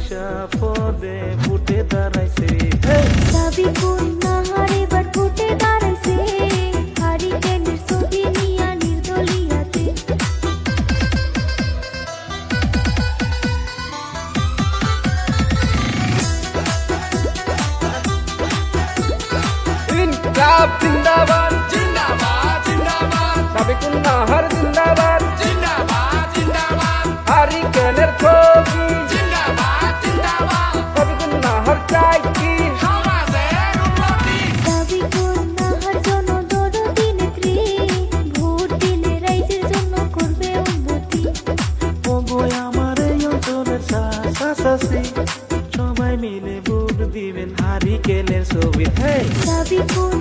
আইসা পদে ফুটে দাঁড়াইছে সাবিকুন নাহার এবার ফুটে দাঁড়াইছে হারিকেনের ছবি নিয়া নির্দলিয়াতে ইনকাব জিন্দাবাদ জিন্দাবাদ জিন্দাবাদ সাবিকুন নাহার জিন্দাবাদ জিন্দাবাদ জিন্দাবাদ হারিকেনের ছবি জিন্দাবাদ জিন্দাবাদ সাবিকুন নাহার চাই কি সমাজের উন্নতি সাবিকুন নাহার জনদরদি নেত্রী ভোট দিলে রাইজের জন্য করবে উন্নতি ওগো আমার এই অঞ্চলের চাষাচাষি সবাই মিলে ভোট দিবেন হারিকেনের ছবি সাবিকুন